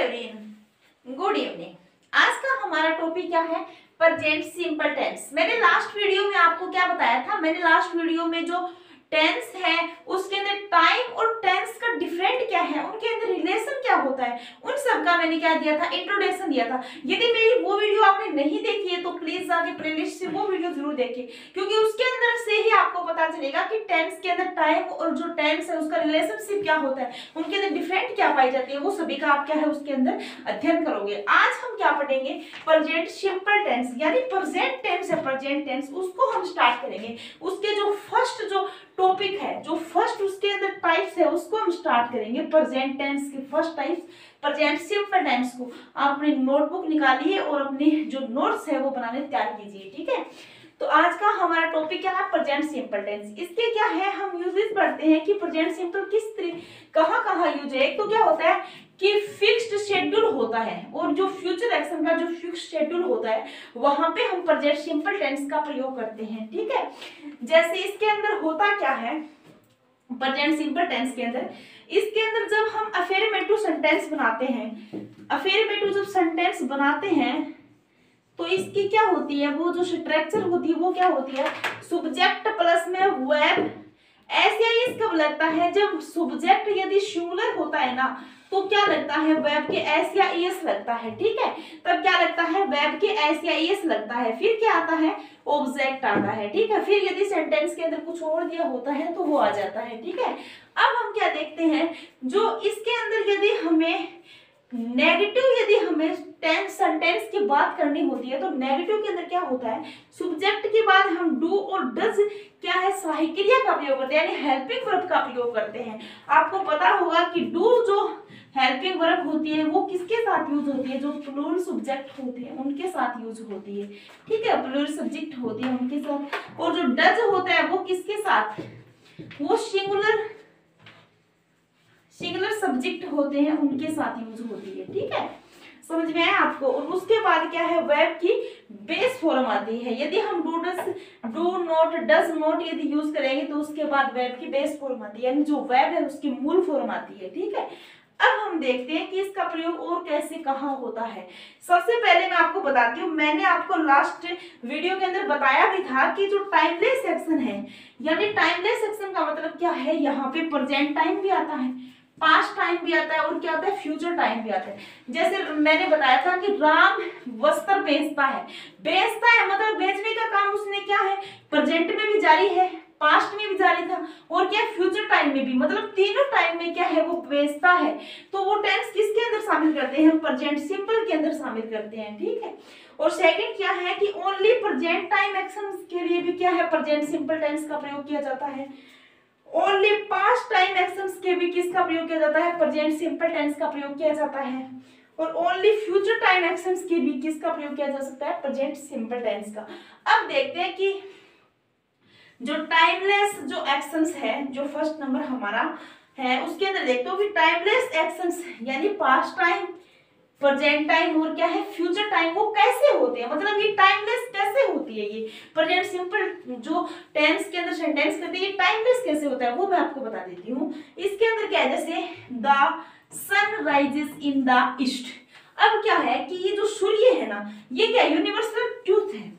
Everyone, good evening. आज का हमारा टॉपिक क्या है? Present simple tense. मैंने लास्ट वीडियो में आपको क्या बताया था? मैंने लास्ट वीडियो में जो टेंस है उसके अंदर टाइम और टेंस का डिफरेंट क्या है, उनके अंदर रिलेशन क्या होता है, उन सब का मैंने क्या दिया था, इंट्रोडक्शन दिया था। यदि मेरी वो वीडियो आपने नहीं देखी है तो प्लीज जाके प्लेलिस्ट से वो वीडियो जरूर देखिए, क्योंकि उसके अंदर से ही आपको पता चलेगा कि टेंस के अंदर टाइम और जो टेंस है उसका रिलेशनशिप क्या होता है, उनके अंदर डिफरेंट क्या पाई जाती है, वो सभी का आप क्या है उसके अंदर अध्ययन करोगे। आज हम क्या पढ़ेंगे? प्रेजेंट सिंपल टेंस, यानी प्रेजेंट टेंस है, प्रेजेंट टेंस उसको हम स्टार्ट करेंगे। उसके जो फर्स्ट जो टॉपिक है, जो फर्स्ट उसके अंदर टाइप्स है उसको हम स्टार्ट करेंगे। प्रेजेंट टेंस के first types present simple tense को आप अपनी नोटबुक निकालिए और अपने जो नोट्स है वो बनाने तैयार कीजिए, ठीक है। तो आज का हमारा टॉपिक क्या है? Present simple tense. इसके क्या है, हम यूजेस पढ़ते हैं कि प्रेजेंट सिंपल किस कहाँ यूज है। एक तो क्या होता है कि फिक्स्ड शेड्यूल होता है, और जो फ्यूचर एक्शन का जो फिक्स्ड शेड्यूल होता है वहां पे हम प्रेजेंट सिंपल टेंस का प्रयोग करते हैं, ठीक है। जैसे इसके अंदर होता क्या है प्रेजेंट सिंपल टेंस के अंदर, इसके अंदर जब हम अफर्मेटिव सेंटेंस बनाते हैं, अफर्मेटिव जब सेंटेंस बनाते हैं तो इसकी क्या होती है, वो जो स्ट्रक्चर होती है वो क्या होती है, सब्जेक्ट प्लस में वर्ब। ऐसे ही कब लगता है जब सब्जेक्ट यदि सिंगुलर होता है ना तो क्या लगता है, वर्ब के एस या ईएस लगता है, ठीक है। तब क्या लगता है, वर्ब के एस या ईएस लगता है, फिर क्या आता है, ऑब्जेक्ट आता है, ठीक है। फिर यदि सेंटेंस के अंदर कुछ और दिया होता है तो वो आ जाता है, ठीक है। अब हम क्या देखते हैं, जो इसके अंदर यदि हमें नेगेटिव, यदि हमें टेंस सेंटेंस की बात करनी होती है तो नेगेटिव के अंदर क्या होता है, सब्जेक्ट के बाद हम डू और डज क्या है, सहायक क्रिया का प्रयोग करते हैं, यानी हेल्पिंग वर्ब का प्रयोग करते हैं। आपको पता होगा कि डू जो हेल्पिंग वर्ब होती है वो किसके साथ यूज होती है, जो प्लूरल सब्जेक्ट होते हैं उनके साथ यूज होती है, ठीक है, प्लूरल सब्जेक्ट होती है उनके साथ। और जो डज होता है वो किसके साथ, वो सिंगुलर सब्जेक्ट होते हैं उनके साथ यूज होती है, ठीक है। समझ में आया आपको? और उसके बाद क्या है, वर्ब की बेस फॉर्म आती है। यदि हम डू नॉट डज नॉट यदि यूज करेंगे तो उसके बाद वर्ब की बेस फॉर्म आती है, यानी जो वर्ब है उसकी मूल फॉर्म आती है, ठीक है। अब हम देखते हैं कि इसका प्रयोग और कैसे कहाँ होता है। सबसे पहले मैं आपको बताती हूँ, मैंने आपको लास्ट वीडियो के अंदर बताया भी था कि जो टाइमलेस एक्शन है, यानी टाइमलेस एक्शन का मतलब क्या है, यहाँ पे प्रेजेंट टाइम भी आता है, पास्ट टाइम भी आता है और क्या होता है, फ्यूचर टाइम भी आता है। जैसे मैंने बताया था कि राम वस्त्र बेचता है, मतलब बेचने का काम उसने क्या है, प्रेजेंट में भी जारी है, पास्ट में भी जारी था और क्या फ्यूचर टाइम में भी, मतलब तीनों टाइम में क्या है वो बेचता है। तो वो टेंस किसके अंदर शामिल करते हैं, प्रेजेंट सिंपल के अंदर शामिल करते हैं, ठीक है। और सेकंड क्या है कि ओनली प्रेजेंट टाइम एक्शन के लिए भी क्या है, प्रेजेंट सिंपल टेंस का प्रयोग किया जाता है। ओनली पास्ट टाइम एक्शंस के भी किसका प्रयोग किया जाता है, प्रेजेंट सिंपल टेंस का प्रयोग किया जाता है। और ओनली फ्यूचर टाइम एक्शंस के भी किसका प्रयोग किया जा सकता है, प्रेजेंट सिंपल टेंस का। अब देखते हैं कि जो टाइमलेस जो एक्शंस है, जो फर्स्ट नंबर हमारा है उसके अंदर देखते हो कि टाइमलेस एक्शंस यानी पास्ट टाइम, प्रेजेंट टाइम और क्या है, फ्यूचर टाइम, वो कैसे होते हैं, मतलब ये टाइमलेस कैसे होती है, ये प्रेजेंट सिंपल जो टेंस के अंदर सेंटेंस करते हैं ये टाइमलेस कैसे होता है वो मैं आपको बता देती हूँ। इसके अंदर क्या है, जैसे the sun rises in the east. अब क्या है कि ये जो सूर्य है ना, ये क्या यूनिवर्सल ट्रूथ है,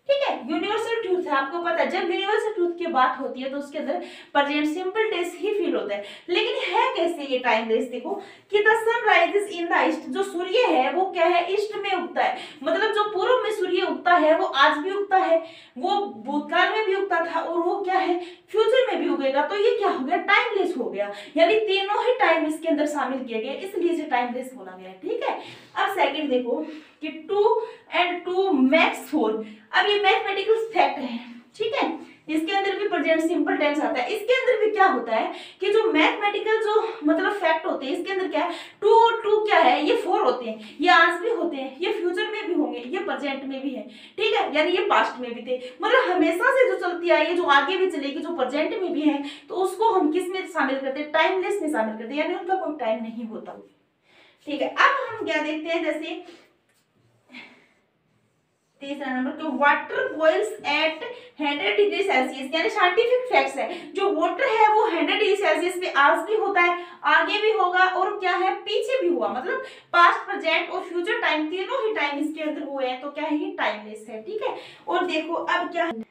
ठीक है, यूनिवर्सल ट्रूथ है। आपको पता है जब यूनिवर्सल ट्रूथ की बात होती है तो उसके अंदर प्रेजेंट सिंपल टेंस ही फील होता है। लेकिन है कैसे ये टाइमलेस, देखो कि the sun rises in the east, जो सूर्य है वो क्या है, ईस्ट में उगता है, मतलब जो पूर्व में सूर्य उगता है वो आज भी उगता है, वो भूतकाल में भी उगता था और वो क्या है फ्यूचर में भी उगेगा। तो ये क्या हो गया, टाइमलेस हो गया, यानी तीनों ही टाइम इसके अंदर शामिल किए गए, इसलिए इसे टाइमलेस बोला गया, ठीक है। अब सेकंड देखो कि 2 and 2 makes 4। अब ये मैथमेटिकल फैक्ट है, ठीक है, इसके अंदर भी प्रेजेंट सिंपल टेंस आता है। इसके अंदर भी क्या होता है कि जो मैथमेटिकल जो मतलब फैक्ट होते हैं इसके अंदर क्या है, 2 और 2 क्या है, ये 4 होते हैं, ये आज भी होते हैं, ये फ्यूचर में भी होंगे, ये प्रेजेंट में भी है, ठीक है, यानी ये पास्ट में भी थे, मतलब हमेशा से जो चलती आई है, जो आगे भी चलेगी, जो प्रेजेंट में भी है, तो उसको हम किस में शामिल करते हैं, टाइमलेस में शामिल करते हैं, यानी उनका कोई टाइम नहीं होता, ठीक है। अब हम क्या देखते हैं, जैसे तीसरा नंबर के water boils at 100 degree Celsius, यानी साइंटिफिक फैक्ट्स है, जो वाटर है वो 100 डिग्री सेल्सियस पे आज भी होता है, आगे भी होगा और क्या है पीछे भी हुआ, मतलब पास्ट प्रेजेंट और फ्यूचर टाइम तीनों ही टाइम इसके अंदर हुए हैं, तो क्या है ये टाइमलेस है, ठीक है। और देखो अब क्या है,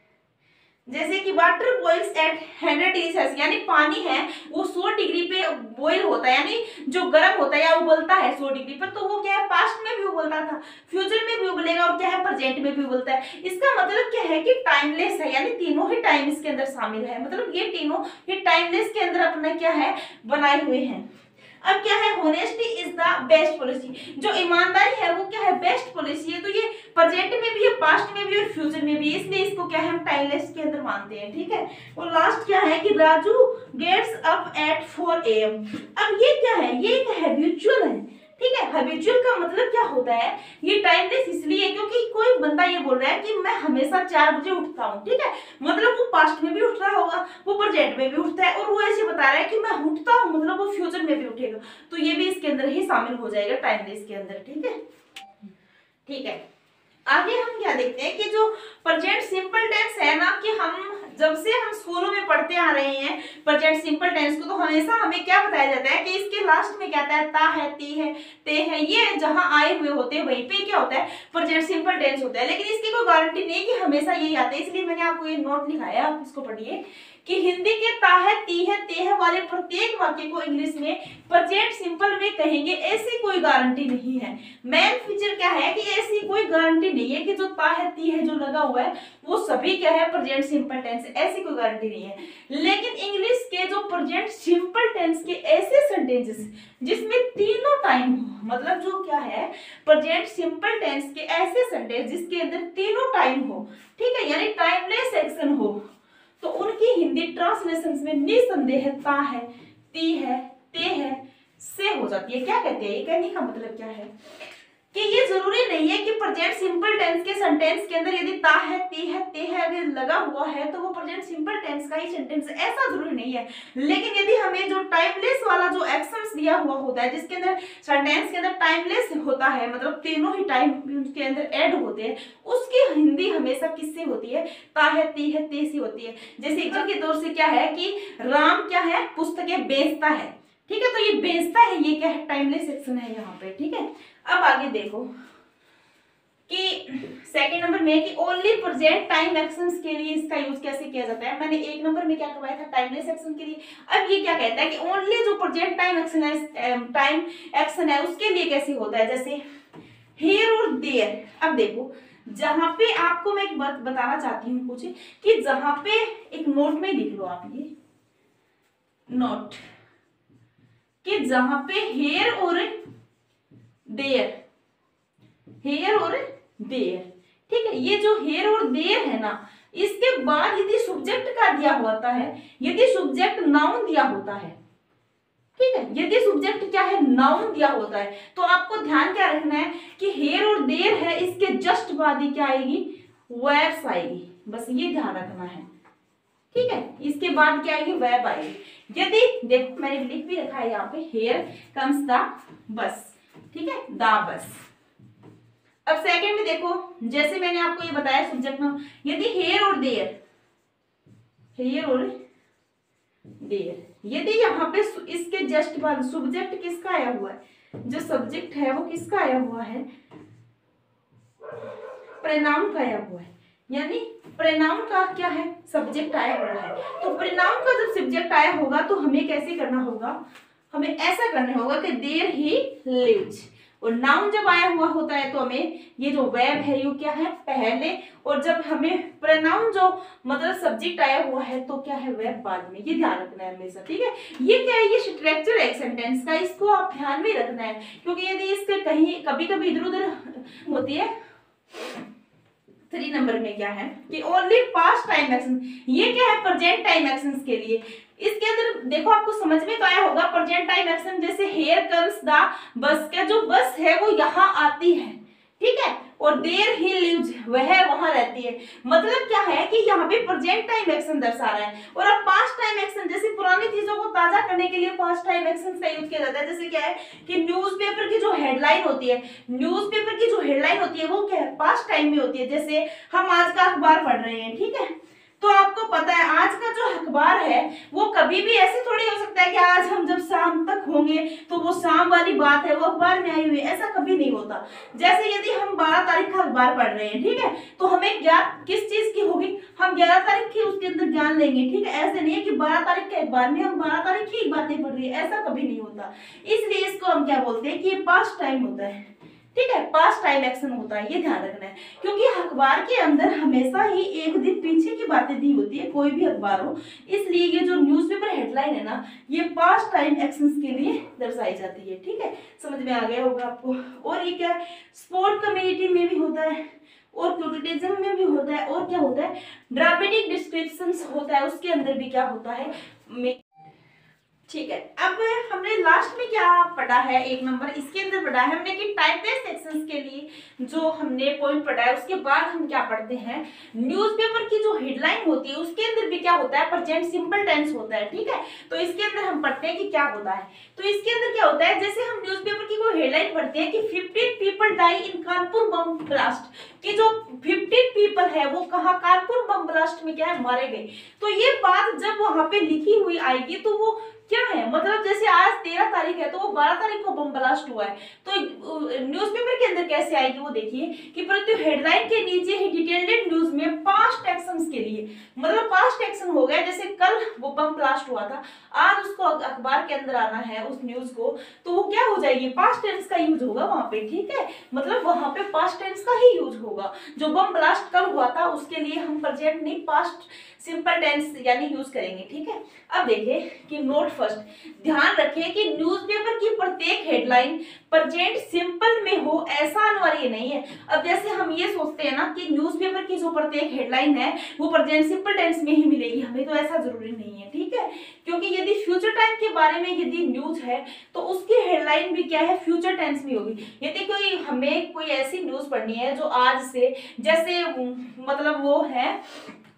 जैसे कि water boils at 100 degree Celsius, यानी पानी है वो 100 डिग्री पे बॉईल होता है, यानी जो गर्म होता है या उबलता है 100 डिग्री पर, तो वो क्या है पास्ट में भी उबलता था, फ्यूचर में भी उबलेगा और क्या है प्रेजेंट में भी उबलता है। इसका मतलब क्या है कि टाइमलेस है, यानी तीनों ही टाइम इसके अंदर शामिल है, मतलब ये तीनों ये टाइमलेस के अंदर अपना क्या है बनाए हुए हैं। अब क्या है, honesty is the best policy, जो ईमानदारी है वो क्या है बेस्ट पॉलिसी है, तो ये प्रेजेंट में भी है, पास्ट में भी और फ्यूचर में भी, इसलिए इसको क्या है हम टाइमलेस के अंदर मानते हैं, ठीक है। और लास्ट क्या है कि Raju gets up at 4 AM। अब ये क्या है, ये एक हैबिचुअल है, ठीक है। हैबिचुअल का मतलब क्या होता है, ये टाइमलेस इसलिए क्योंकि कोई बंदा ये बोल रहा है कि मैं हमेशा 4 बजे उठता हूँ, ठीक है, मतलब वो पास्ट में भी उठ रहा होगा, वो प्रेजेंट में भी उठता है, और वो ऐसे बता रहा है कि मैं उठता हूँ, मतलब वो फ्यूचर में भी उठेगा, तो ये भी इसके अंदर ही शामिल हो जाएगा टाइमलेस के अंदर, ठीक है। ठीक है, आगे हम क्या देखते हैं कि जो प्रेजेंट सिंपल टेंस है ना, कि हम जब से हम स्कूलों में पढ़ते आ रहे हैं प्रेजेंट सिंपल टेंस को, तो हमेशा हमें क्या बताया जाता है कि इसके लास्ट में क्या आता है, ता है, ती है, ते है, ये जहां आए हुए होते हैं वहीं पे क्या होता है प्रेजेंट सिंपल टेंस होता है, लेकिन इसकी कोई गारंटी नहीं कि हमेशा यही आता है, इसलिए मैंने आपको ये नोट लिखाया, आप इसको पढ़िए कि हिंदी के ता है, ती है, ते है वाले प्रत्येक वाक्य को इंग्लिश में प्रेजेंट सिंपल में कहेंगे, ऐसी कोई गारंटी नहीं है। मेन फीचर क्या है कि ऐसी कोई गारंटी नहीं है कि जो ता है, ती है जो लगा हुआ है वो सभी क्या है प्रेजेंट सिंपल टेंस, ऐसी कोई गारंटी नहीं है। लेकिन इंग्लिश के जो प्रेजेंट सिंपल टेंस के ऐसे सेंटेंसेस जिसमें तीनों टाइम हो, मतलब जो क्या है प्रेजेंट सिंपल टेंस के ऐसे सेंटेंस जिसके अंदर तीनों टाइम हो, ठीक है, यानी टाइमलेस एक्शन हो, तो उनकी हिंदी ट्रांसलेशंस में निसंदेह ता है, ती है, ते है, से हो जाती है। क्या कहते हैं, ये कहने का मतलब क्या है कि ये जरूरी नहीं है कि प्रेजेंट सिंपल टेंस के सेंटेंस के अंदर यदि ता है, ती है, ते है अगर लगा हुआ है तो वो प्रेजेंट सिंपल टेंस का ही सेंटेंस, ऐसा जरूरी नहीं है। लेकिन यदि हमें जो टाइमलेस वाला जो एक्शंस दिया हुआ होता है जिसके अंदर सेंटेंस के अंदर टाइमलेस होता है, मतलब तीनों ही टाइम उसके अंदर ऐड होते हैं, उसकी हिंदी हमेशा किससे होती है, ता है, ती है, ते से होती है। जैसे एग्जाम्पल के तौर से क्या है कि राम क्या है पुस्तकें बेचता है, ठीक है, तो ये बेचता है, ये क्या है टाइमलेस एक्शन है यहाँ पे, ठीक है। अब आगे देखो कि सेकंड नंबर में कि ओनली प्रेजेंट टाइम एक्शंस के लिए इसका यूज कैसे किया जाता है। मैंने एक नंबर में क्या करवाया था टाइमलेस एक्शन के लिए, अब ये क्या कहता है कि ओनली जो प्रेजेंट टाइम एक्शन है, टाइम एक्शन है उसके लिए कैसे होता है, जैसे हियर और देयर। अब देखो जहां पे आपको मैं एक बात बताना चाहती हूँ कुछ, कि जहां पे एक नोट में लिख लो आप ये नोट, कि जहां पे हेयर और देयर, हेयर और देयर, ठीक है, ये जो हेयर और देयर है ना, इसके बाद यदि सब्जेक्ट का दिया होता है, यदि सब्जेक्ट नाउन दिया होता है, ठीक है, यदि सब्जेक्ट क्या है नाउन दिया होता है, तो आपको ध्यान क्या रखना है कि हेयर और देयर है, इसके जस्ट बाद ही क्या आएगी वर्ब्स आएगी, बस ये ध्यान रखना है, ठीक है, इसके बाद क्या आएगी वर्ब आएगी। यदि देखो मैंने लिख भी रखा है यहाँ पे हेयर कम्स द बस, ठीक है, द बस। अब सेकंड में देखो जैसे मैंने आपको ये बताया सब्जेक्ट नाउन, यदि हेयर और देयर, हेयर और देयर, यदि यहाँ पे इसके जस्ट बाद सब्जेक्ट किसका आया हुआ है, जो सब्जेक्ट है वो किसका आया हुआ है प्रोनाउन का आया हुआ है, यानी प्रोनाउन का क्या है सब्जेक्ट आया हुआ है, तो प्रोनाउन का जब सब्जेक्ट आया होगा तो हमें कैसे करना होगा, हमें ऐसा करना होगा कि देयर ही लिव्स, और नाउन जब आया हुआ होता है तो हमें ये जो वर्ब है ये क्या है पहले, और जब हमें प्रोनाउन जो मतलब सब्जेक्ट आया हुआ है तो क्या है वर्ब बाद में, ये ध्यान रखना है हमेशा, ठीक है। ये क्या है, ये स्ट्रक्चर है सेंटेंस का, इसको आप ध्यान में रखना है, क्योंकि यदि इसके कहीं कभी कभी इधर उधर होती है। 3 नंबर में क्या है कि ओनली पास्ट टाइम एक्शन, ये क्या है प्रेजेंट टाइम एक्शंस के लिए, इसके अंदर देखो आपको समझ में तो आया होगा प्रेजेंट टाइम एक्शन, जैसे हेयर कम्स द बस, का जो बस है वो यहाँ आती है, ठीक है, और देयर ही लिव्स, वह वहां रहती है। मतलब क्या है कि यहाँ पे प्रेजेंट टाइम एक्शन दर्शा रहा है। और अब पास्ट टाइम एक्शन, जैसे पुरानी चीजों को ताजा करने के लिए पास्ट टाइम एक्शन का यूज किया जाता है। जैसे क्या है कि न्यूज़पेपर की जो हेडलाइन होती है, न्यूज़पेपर की जो हेडलाइन होती है वो क्या है, पास्ट टाइम में होती है। जैसे हम आज का अखबार पढ़ रहे हैं, ठीक है, तो आपको पता है आज का जो अखबार है वो कभी भी ऐसे थोड़ी हो सकता है कि आज हम जब शाम तक होंगे तो वो शाम वाली बात है वो अखबार में आई हुई है, ऐसा कभी नहीं होता। जैसे यदि हम 12 तारीख का अखबार पढ़ रहे हैं, ठीक है, तो हमें ज्ञान किस चीज की होगी, हम 11 तारीख की उसके अंदर ज्ञान लेंगे, ठीक है। ऐसे नहीं है कि 12 तारीख के अखबार में हम 12 तारीख की बातें पढ़ रही है, ऐसा कभी नहीं होता। इसलिए इसको हम क्या बोलते हैं कि ये पास्ट टाइम होता है, ठीक है, पास्ट टाइम एक्शन होता है, ये ध्यान रखना है। क्योंकि अखबार के अंदर हमेशा ही एक दिन पीछे की बातें दी होती है, कोई भी अखबार हो, इसलिए ये जो न्यूज़पेपर हेडलाइन है ना, ये पास्ट टाइम एक्शंस के लिए दर्शाई जाती है, ठीक है। समझ में आ गया होगा आपको। और ये क्या है, स्पोर्ट कम्युनिटी में भी होता है और क्रिटिसिज्म में भी होता है, और क्या होता है, ड्रामेटिक डिस्क्रिप्शंस होता है, उसके अंदर भी क्या होता है, ठीक है। अब हमने लास्ट में क्या पढ़ा है, एक नंबर इसके अंदर पढ़ा है हमने कि टाइप बेस्ड सेक्शंस के लिए जो हमने पॉइंट पढ़ा है, उसके बाद हम क्या पढ़ते हैं, न्यूज़पेपर की जो हेडलाइन होती है उसके अंदर भी क्या होता है, प्रेजेंट सिंपल टेंस होता है, ठीक है। तो इसके अंदर हम पढ़ते हैं कि क्या होता है। तो इसके अंदर क्या होता है, जैसे हम न्यूज़पेपर की कोई हेडलाइन पढ़ते हैं कि 15 पीपल डाई इन कानपुर बम ब्लास्ट, कि जो 15 पीपल है वो कहाँ, कानपुर बम ब्लास्ट में क्या है, मारे गए। तो ये बात जब वहां पे लिखी हुई आएगी तो वो क्या है, मतलब जैसे आज 13 तारीख है तो वो 12 तारीख को बम ब्लास्ट हुआ है, तो न्यूज़पेपर के अंदर कैसे आएगी वो देखिए कि प्रति हेडलाइन के नीचे ही डिटेल्ड न्यूज में पास्ट एक्शंस के लिए, मतलब पास्ट एक्शन हो गया, जैसे कल वो बम ब्लास्ट हुआ था, आज उसको अखबार के अंदर आना है उस न्यूज को, तो वो क्या हो जाएगी, पास्ट टेंस का यूज होगा वहां पे, ठीक है। मतलब वहां पे पास्ट टेंस का ही यूज होगा। जो बम ब्लास्ट कल हुआ था उसके लिए हम प्रेजेंट नहीं पास्ट सिंपल टेंस यानी यूज करेंगे, ठीक है। अब देखिए कि नोट फर्स्ट, ध्यान रखिए कि न्यूज़पेपर की प्रत्येक हेडलाइन प्रेजेंट सिंपल में हो ऐसा अनिवार्य नहीं है। अब जैसे हम ये सोचते हैं ना कि न्यूज़पेपर की जो प्रत्येक हेडलाइन है वो प्रेजेंट सिंपल टेंस में ही मिलेगी हमें, तो ऐसा जरूरी नहीं है, ठीक है। क्योंकि यदि फ्यूचर टाइम के बारे में यदि न्यूज है तो उसकी हेडलाइन भी क्या है, फ्यूचर टेंस में होगी। यदि कोई हमें कोई ऐसी न्यूज पढ़नी है जो आज से, जैसे मतलब वो है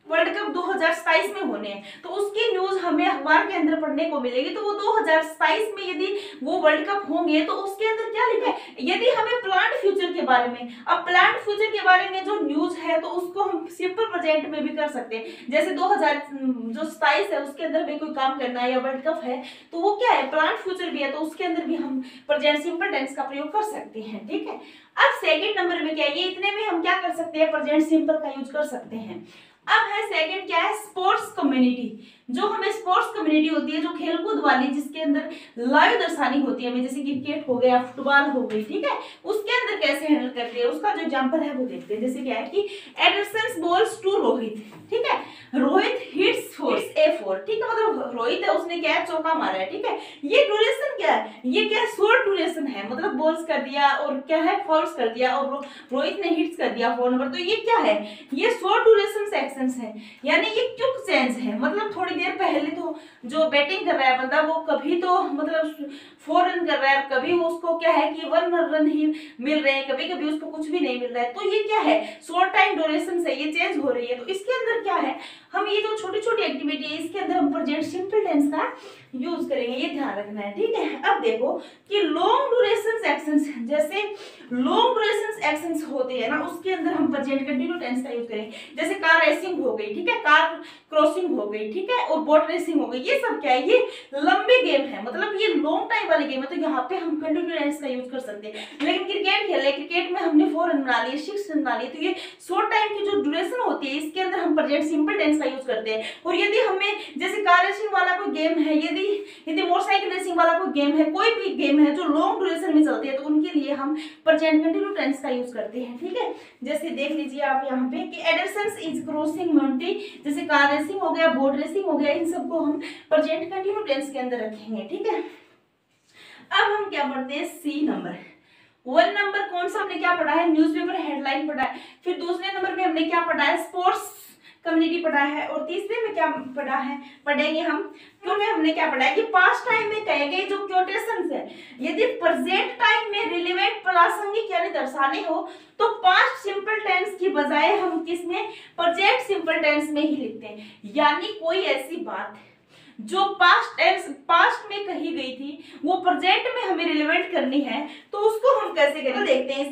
वर्ल्ड कप 2027 में होने हैं, तो उसकी न्यूज हमें अखबार के अंदर पढ़ने को मिलेगी, तो वो 2027 में यदि वो वर्ल्ड कप होंगे तो उसके अंदर क्या लिखा है। यदि हमें प्लांट फ्यूचर के बारे में, अब प्लांट फ्यूचर के बारे में जो न्यूज है तो उसको हम सिंपल प्रेजेंट में भी कर सकते हैं। जैसे 2027 है उसके अंदर भी कोई काम करना है या वर्ल्ड कप है तो वो क्या है, प्लांट फ्यूचर भी है, तो उसके अंदर भी हम प्रेजेंट सिंपल टेंस का प्रयोग कर सकते हैं, ठीक है। अब सेकेंड नंबर में क्या है, ये इतने में हम क्या कर सकते हैं, प्रेजेंट सिंपल का यूज कर सकते हैं। अब है सेकंड क्या है, स्पोर्ट्स कम्युनिटी। जो हमें स्पोर्ट्स कम्युनिटी होती है जो खेलकूद वाली, जिसके अंदर लाइव दर्शानी होती है हमें, जैसे क्रिकेट हो गया, फुटबॉल हो गई, ठीक है, उसके अंदर कैसे हैंडल करते हैं उसका जो एग्जांपल है वो देखते हैं। जैसे क्या है कि एडरसन बॉल्स टू रोहित, ठीक है, रोहित हिट्स A4, ठीक है, मतलब रोहित है उसने क्या है, चौका मारा है, ठीक है। ये ड्यूरेशन क्या है, ये क्या है, शॉर्ट ड्यूरेशन है, मतलब बॉल्स कर दिया और क्या है, फॉल्स कर दिया और रोहित ने हिट्स कर दिया 4 नंबर, तो ये क्या है, ये शॉर्ट ड्यूरेशन सेक्शंस है, यानी ये क्विक चेंज है। मतलब थोड़ी देर पहले तो जो बैटिंग कर रहा है बंदा वो कभी तो मतलब 4 रन कर रहा है, कभी उसको क्या है कि 1 रन ही मिल रहे हैं, कभी कभी उसको कुछ भी नहीं मिल रहा है, तो ये क्या है, शॉर्ट टाइम ड्यूरेशन से ये चेंज हो रही है। तो इसके अंदर क्या है, हम ये जो छोटी छोटी एक्टिविटी है इसके अंदर हम प्रेजेंट सिंपल टेंस का यूज करेंगे, ये ध्यान रखना है, ठीक है। अब देखो कि लॉन्ग ड्यूरेशन एक्शंस, जैसे लॉन्ग ड्यूरेशन एक्शंस होते हैं ना उसके अंदर हम प्रेजेंट कंटिन्यू टेंस का यूज करेंगे। जैसे कार रेसिंग हो गई, ठीक है, कार क्रॉसिंग हो गई, ठीक है, और बोट रेसिंग हो गई, ये सब क्या है, ये लंबे गेम है, मतलब ये लॉन्ग टाइम वाले गेम है, तो यहाँ पे हम कंटिन्यू टेंस का यूज कर सकते हैं। लेकिन क्रिकेट खेले, क्रिकेट में हमने 4 रन बना लिए, 6 रन बना लिए, तो ये शॉर्ट टाइम की जो ड्यूरेशन होती है इसके अंदर हम प्रेजेंट सिंपल टेंस का यूज करते हैं। और यदि हमें जैसे कार रेसिंग वाला कोई गेम है, यदि मोटरसाइकिल रेसिंग वाला कोई गेम है, कोई भी गेम है जो लॉन्ग ड्यूरेशन में चलती है, तो उनके लिए हम प्रेजेंट कंटिन्यू टेंस का यूज करते हैं, ठीक है। जैसे देख लीजिए आप यहाँ पे कि एडरसन इज क्रॉसिंग माउंटेन, जैसे कार रेसिंग हो गया, बोट रेसिंग हो गया, इन सबको हम प्रेजेंट कंटिन्यू टेंस के अंदर रखेंगे, ठीक है। अब हम क्या पढ़ते हैं, सी नंबर 1 नंबर कौन सा हमने क्या पढ़ा है, न्यूज़पेपर हेडलाइन पढ़ा है। फिर दूसरे नंबर में हमने क्या पढ़ा है, स्पोर्ट्स कम्युनिटी पढ़ा है। और तीसरे में क्या पढ़ा है, पढ़ेंगे हम, क्यों में हमने क्या पढ़ा है कि पास्ट टाइम में कहे गए जो क्वोटेशंस है, यदि प्रेजेंट टाइम में रिलेवेंट प्रासंगिक यानी दर्शाने हो तो पास्ट सिंपल टेंस की बजाय हम किसमें, प्रेजेंट सिंपल टेंस में ही लिखते हैं। यानी कोई ऐसी बात जो पास्ट में कही गई थी वो प्रेजेंट में हमें रिलेवेंट करनी है, तो उसको हम कैसे करेंगे देखते हैं।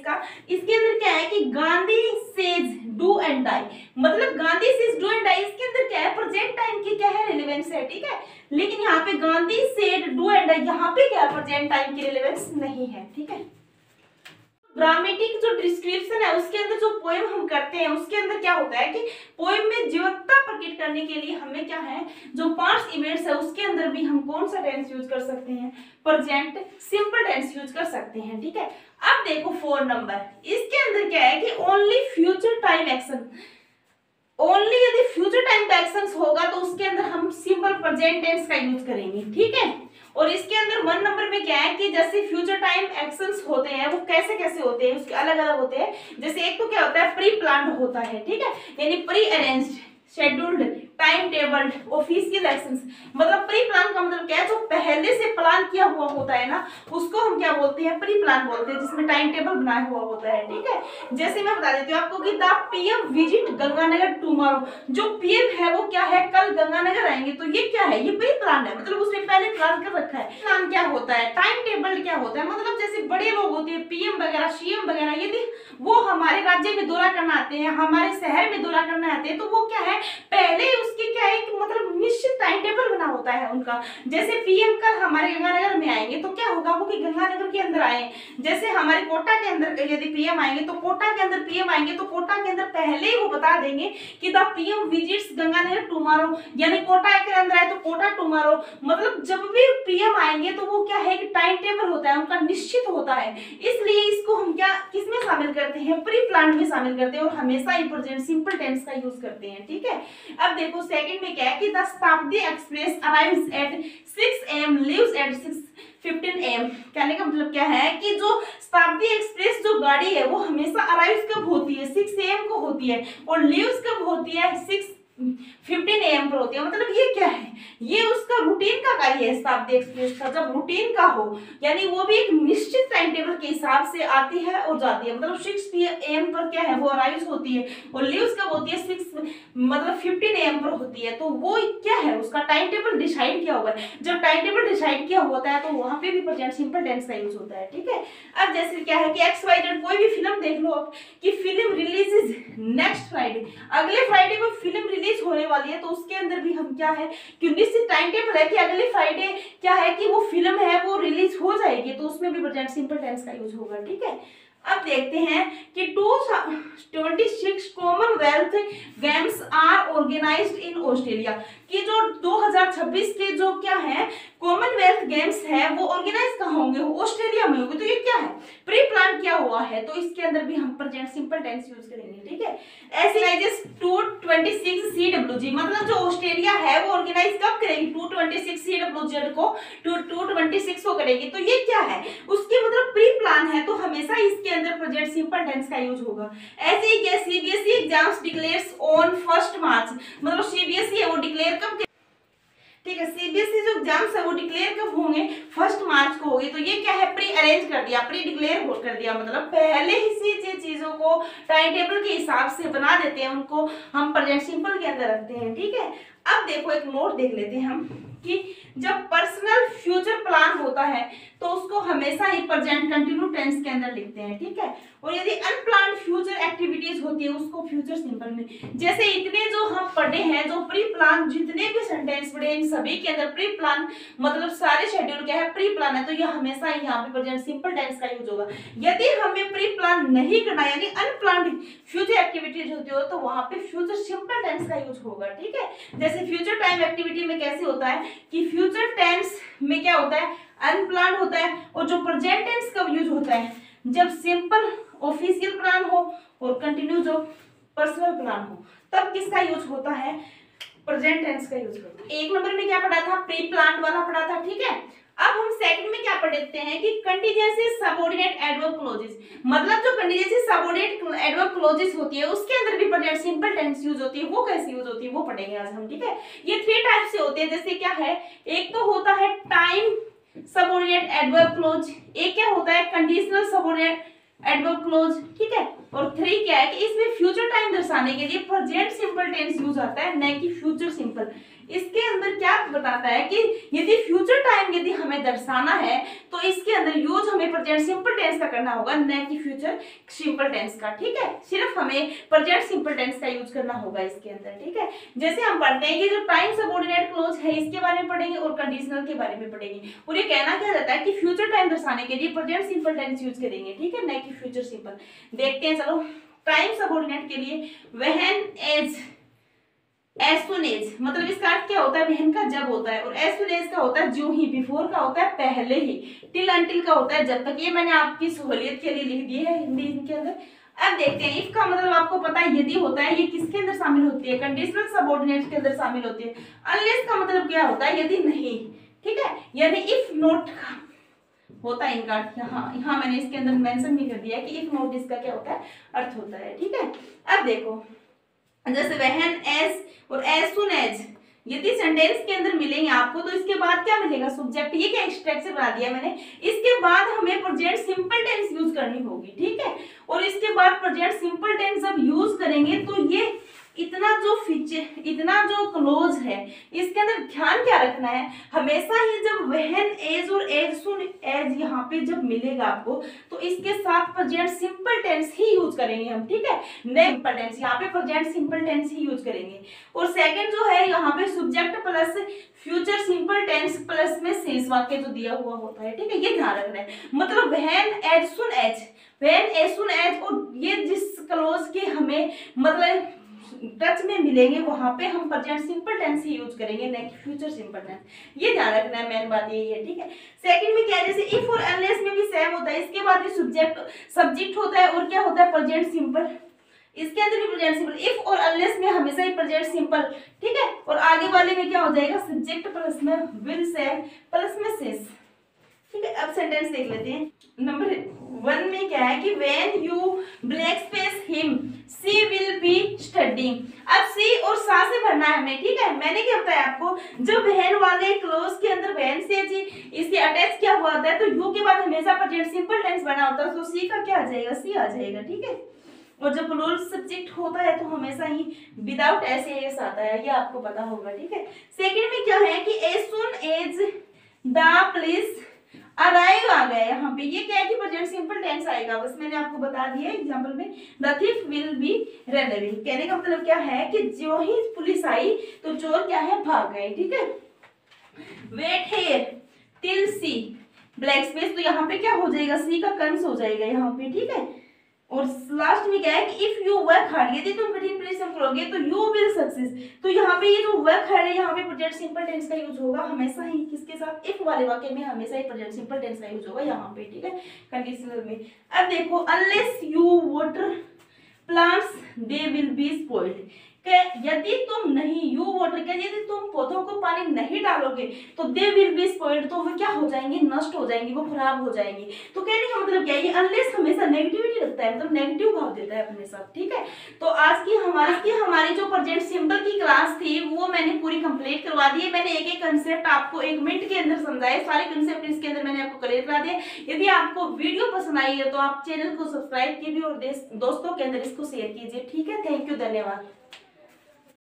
इसके अंदर क्या है कि Gandhi says do and die, मतलब Gandhi says do and die, इसके अंदर क्या है, प्रेजेंट टाइम की क्या है, रिलेवेंस है, ठीक है। लेकिन यहाँ पे Gandhi said do and die, यहाँ पे क्या प्रेजेंट टाइम की रिलेवेंस नहीं है, ठीक है। ड्रामेटिक जो डिस्क्रिप्शन है उसके अंदर जो पोएम हम करते हैं उसके अंदर क्या होता है कि पोएम में जीवंतता प्रकट करने के लिए हमें क्या है, जो पास्ट इवेंट्स है उसके अंदर भी हम कौन सा टेंस यूज कर सकते हैं, प्रेजेंट सिंपल टेंस यूज कर सकते हैं, ठीक है। अब देखो 4 नंबर, इसके अंदर क्या है कि only future time action, only यदि फ्यूचर टाइम का एक्शन होगा तो उसके अंदर हम सिंपल प्रेजेंट टेंस का यूज करेंगे, ठीक है। और इसके अंदर 1 नंबर में क्या है कि जैसे फ्यूचर टाइम एक्शंस होते हैं वो कैसे कैसे होते हैं, उसके अलग अलग होते हैं। जैसे एक तो क्या होता है, प्री प्लान्ड होता है, ठीक है, यानी pre arranged, scheduled, time tabled, official actions. मतलब प्री प्लान का मतलब क्या है, जो पहले से प्लान किया हुआ होता है ना उसको हम क्या बोलते हैं, प्री प्लान बोलते हैं, जिसमें टाइम टेबल बनाया हुआ होता है, ठीक है। जैसे मैं बता देती हूँ आपको कि the PM visit Ganganagar tomorrow, जो पीएम है वो क्या है, कल गंगानगर आएंगे, तो ये क्या है, ये प्री प्लान है, मतलब उसने पहले प्लान कर रखा है। प्लान क्या होता है, टाइम टेबल क्या होता है, मतलब जैसे बड़े लोग होते हैं पीएम वगैरह, सीएम वगैरह, यदि वो हमारे राज्य में दौरा करना आते हैं, हमारे शहर में दौरा करना आते हैं, तो वो क्या है, पहले उसकी क्या है कि मतलब निश्चित टाइम टेबल बना होता है उनका। जैसे पीएम कल हमारे गंगानगर में आएंगे तो क्या होगा, वो कि गंगानगर के अंदर आए। जैसे हमारे कोटा के अंदर यदि पीएम आएंगे तो कोटा के अंदर पीएम आएंगे तो कोटा के अंदर पहले ही वो बता देंगे कि the PM visits Ganganagar tomorrow, यानी कोटा के अंदर आए तो कोटा टुमारो, मतलब जब भी पीएम आएंगे तो वो क्या है कि टाइम टेबल होता है उनका, निश्चित होता है। इसलिए इसको हम क्या किसमें शामिल करते हैं, प्री प्लान में शामिल करते हैं और हमेशा ही प्रेजेंट सिंपल टेंस का यूज करते हैं, ठीक है। अब देखो सेकंड में क्या है कि द शताब्दी express arrives eight 6 AM leaves eight 6:15 AM। कहने का मतलब क्या है कि जो शताब्दी एक्सप्रेस जो गाड़ी है वो हमेशा अराइव्स कब होती है, 6 AM को होती है, और लीव्स कब होती है, 6:15 AM पर होती है। मतलब ये क्या है, ये उसका रूटीन का कार्य है शताब्दी एक्सप्रेस का। जब रूटीन का हो यानी वो भी एक निश्चित टाइम टेबल के हिसाब से आती है और जाती है, मतलब 6 AM पर क्या है वो अराइव होती है, और लीव्स कब होती है, 15 AM पर होती है। तो वो क्या है, उसका टाइम टेबल डिसाइड किया हुआ है। जब टाइम टेबल डिसाइड किया होता है तो वहां पे भी प्रेजेंट सिंपल टेंस का यूज होता है, ठीक है। अब जैसे क्या है कि XYZ कोई भी फिल्म देख लो कि फिल्म रिलीजेस नेक्स्ट फ्राइडे, अगले फ्राइडे को फिल्म रिलीज होने वाली है, तो उसके अंदर भी हम क्या है कि निश्चित टाइम टेबल है कि अगले फ्राइडे क्या है कि वो फिल्म है वो रिलीज हो जाएगी, तो उसमें भी प्रेजेंट सिंपल टेंस का यूज होगा, ठीक है। अब देखते हैं कि 26 Commonwealth Games are organised in Australia, कि जो 2026 के जो क्या है कॉमनवेल्थ गेम्स है वो ऑर्गेनाइज कहाँ होंगे, ऑस्ट्रेलिया में होंगे। तो ये क्या है, प्री प्लान किया हुआ है, तो इसके अंदर भी हम प्रेजेंट सिंपल टेंस यूज करेंगे, ठीक है। ऐसे 226 CWG, मतलब जो ऑस्ट्रेलिया है वो ऑर्गेनाइज कब करेगी, 226 CWZ को 226 को करेगी, तो ये क्या है, उसके मतलब प्री प्लान है, तो हमेशा इसके अंदर प्रेजेंट सिंपल टेंस का यूज होगा। ऐसे ही क्या CBSE एग्जाम्स डिक्लेयर्स ऑन 1 मार्च, मतलब CBSE है वो डिक्लेयर कब, ठीक है, CBSE जो एग्जाम्स है वो डिक्लेयर कब होंगे, 1 मार्च को होगी। तो ये क्या है, प्री अरेंज कर दिया, प्री डिक्लेयर कर दिया, मतलब पहले ही चीजों को टाइम टेबल के हिसाब से बना देते हैं, उनको हम प्रेजेंट सिंपल के अंदर रखते हैं, ठीक है। अब देखो एक नोट देख लेते हैं हम कि जब पर्सनल फ्यूचर प्लान होता है तो उसको हमेशा ही प्रेजेंट कंटिन्यू टेंस के अंदर लिखते हैं, ठीक है। और यदि अनप्लान्ड फ्यूचर एक्टिविटीज होती है उसको फ्यूचर सिंपल में, जैसे इतने जो हम पढ़े हैं, जो प्री प्लान जितने भी सेंटेंस पढ़े इन सभी के अंदर प्री प्लान मतलब सारे शेड्यूल क्या है, प्री प्लान है, तो यह हमेशा ही यहाँ पे प्रेजेंट सिंपल टेंस का यूज होगा। यदि हमें प्री प्लान नहीं करना यानी अनप्लान्ड फ्यूचर एक्टिविटीज होती हो तो वहां पे फ्यूचर सिंपल टेंस का यूज होगा, ठीक है। जैसे फ्यूचर टाइम एक्टिविटी में कैसे होता है कि फ्यूचर टेंस में क्या होता है, अनप्लान्ड होता है, और जो प्रेजेंट टेंस का यूज होता है जब सिंपल ऑफिशियल प्लान हो और कंटिन्यू जो पर्सनल प्लान हो, तब किसका यूज होता है, प्रेजेंट टेंस का यूज होता है। 1 नंबर में क्या पढ़ा था, प्री प्लान वाला पढ़ा था, ठीक है। अब हम सेकंड में क्या पढ़ते हैं कि कंटीजेंसी सबऑर्डिनेट एडवर्ब क्लॉजेस, मतलब जो कंटीजेंसी सबऑर्डिनेट एडवर्ब क्लॉजेस होती है उसके अंदर भी प्रेजेंट सिंपल टेंस यूज होती है, वो कैसे यूज होती है वो पढ़ेंगे आज हम, ठीक है। ये 3 टाइप से होते हैं, जैसे क्या है, एक तो होता है टाइम सबऑर्डिनेट एडवर्ब क्लॉज, एक क्या होता है कंडीशनल सबऑर्डिनेट एडवर्ब क्लोज, ठीक है। और 3 क्या है कि इसमें फ्यूचर टाइम दर्शाने के लिए प्रेजेंट सिंपल टेंस यूज आता है, न कि फ्यूचर सिंपल। इसके अंदर क्या बताता है कि यदि फ्यूचर टाइम यदि हमें दर्शाना है तो इसके अंदर यूज हमें प्रेजेंट सिंपल टेंस का करना होगा, न कि फ्यूचर सिंपल टेंस का, ठीक है। सिर्फ हमें प्रेजेंट सिंपल टेंस का यूज करना होगा इसके अंदर, ठीक है। जैसे हम पढ़ते हैं कि जो टाइम सबऑर्डिनेट क्लोज है इसके बारे में पढ़ेंगे और कंडीशनल के बारे में पढ़ेंगे। और ये कहना क्या जाता है कि फ्यूचर टाइम दर्शाने के लिए प्रेजेंट सिंपल टेंस यूज करेंगे, ठीक है, न कि फ्यूचर सिंपल। देखते हैं चलो। टाइम सबऑर्डिनेट के लिए व्हेन, एज सुन एज, मतलब इसका अर्थ क्या होता है, व्हेन का जब होता है, और एज सुन एज का होता है जो ही, बिफोर का होता है पहले ही, टिल अंटिल का होता है जब तक। ये मैंने आपकी सहूलियत के लिए लिख दिए है हिंदी इनके अंदर। अब देखते हैं, इफ का मतलब आपको पता है यदि होता है, ये किसके अंदर शामिल होती है, कंडीशनल सबऑर्डिनेट के अंदर शामिल होती है। अनलेस का मतलब क्या होता है, यदि नहीं, ठीक है, यानी इफ नॉट होता है इनका अर्थ। यहाँ मैंने इसके अंदर मेंशन भी कर दिया है कि इफ नॉट इसका क्या होता है, अर्थ होता है, ठीक है। अब देखो जैसे व्हेन, एज और एज सुन एज यदि सेंटेंस के अंदर मिलेंगे आपको तो इसके बाद क्या मिलेगा, सब्जेक्ट। ये क्या स्ट्रक्चर बना दिया मैंने। इसके बाद हमें प्रेजेंट सिंपल टेंस यूज करनी होगी, ठीक है। और इसके बाद प्रेजेंट सिंपल टेंस जब यूज करेंगे तो ये इतना जो फीचर, इतना जो क्लोज है, इसके अंदर ध्यान क्या रखना है, हमेशा ही जब व्हेन, एज और एज सुन एज यहाँ पे जब मिलेगा आपको तो इसके साथ प्रेजेंट सिंपल टेंस ही यूज करेंगे हम, ठीक है। सिंपल टेंस यहाँ पे प्रेजेंट सिंपल टेंस ही यूज करेंगे। और सेकंड जो है यहाँ पे subject plus future simple tens plus में शेष वाक्य जो दिया हुआ होता है, ठीक है, ये ध्यान रखना है। मतलब when, as soon as, when, as soon as, और ये जिस क्लोज के हमें मतलब टच में मिलेंगे वहां पे हम प्रेजेंट सिंपल टेंस ही यूज करेंगे, न कि फ्यूचर सिंपल टेंस। ये ध्यान रखना है, मेन बात यही है, ठीक है। सेकंड में क्या है, जैसे इफ और अनलेस में भी सेम होता है, इसके बाद भी सब्जेक्ट होता है और क्या होता है, प्रेजेंट सिंपल। इसके अंदर भी प्रेजेंट सिंपल, इफ और अनलेस में हमेशा ही प्रेजेंट सिंपल, ठीक है। और आगे वाले में क्या हो जाएगा, सब्जेक्ट प्लस में विल से प्लस में शेष, ठीक है। अब सेंटेंस देख लेते हैं। नंबर 1 में क्या है कि when you blank space him she will be studying. अब सी और सा से भरना है हमें, ठीक है। मैंने क्या बताया आपको, जब व्हेन वाले क्लोज के अंदर व्हेन से जी इसके अटैच क्या हुआ होता है तो यू के बाद हमेशा प्रेजेंट सिंपल टेंस बना होता है, तो सी का क्या आ जाएगा, सी आ जाएगा, ठीक है। और जब क्लोज सब्जेक्ट होता है तो हमेशा ही विदाउट एस आता है, ये आपको पता होगा, ठीक है। सेकंड में क्या है कि as soon as the police arrive आ गया यहाँ पे, ये क्या है कि प्रेजेंट सिंपल टेंस आएगा, बस मैंने आपको बता दिया एग्जांपल में। The thief will be run away, कहने का मतलब क्या है कि जो ही पुलिस आई तो चोर क्या है, भाग गए, ठीक है। Wait here till she blank space, तो यहाँ पे क्या हो जाएगा, सी का कंस हो जाएगा यहाँ पे, ठीक है। और लास्ट में क्या है कि इफ यू वर्क हार्ड, यदि तुम कठिन परिश्रम करोगे तो यू विल सक्सेस, तो यहाँ पे ये जो वर्क हार्ड है यहाँ पे प्रेजेंट सिंपल टेंस का यूज होगा हमेशा ही, किसके साथ, इफ वाले वाक्य में हमेशा ही प्रेजेंट सिंपल टेंस का यूज होगा यहाँ पे, ठीक है, कंडीशनल में। अब देखो unless you water plants they will be spoiled, यदि तुम नहीं यू वाटर के, यदि तुम पौधों को पानी नहीं डालोगे तो दे विल बी स्पॉइल्ड, तो वो क्या हो जाएंगे, नष्ट हो जाएंगे, वो खराब हो जाएंगी। तो कहने का मतलब क्या है, ये अनलेस हमेशा नेगेटिविटी रखता है, मतलब नेगेटिव भाव देता है अपने साथ, ठीक है। तो आज की हमारी जो प्रेजेंट सिंपल की क्लास थी वो मैंने पूरी कंप्लीट करवा दी है। मैंने एक एक कंसेप्ट आपको 1 मिनट के अंदर समझाए, सारे कंसेप्ट इसके अंदर मैंने आपको क्लियर करा दिए। यदि आपको वीडियो पसंद आई है तो आप चैनल को सब्सक्राइब कीजिए और दोस्तों के अंदर इसको शेयर कीजिए, ठीक है। थैंक यू, धन्यवाद।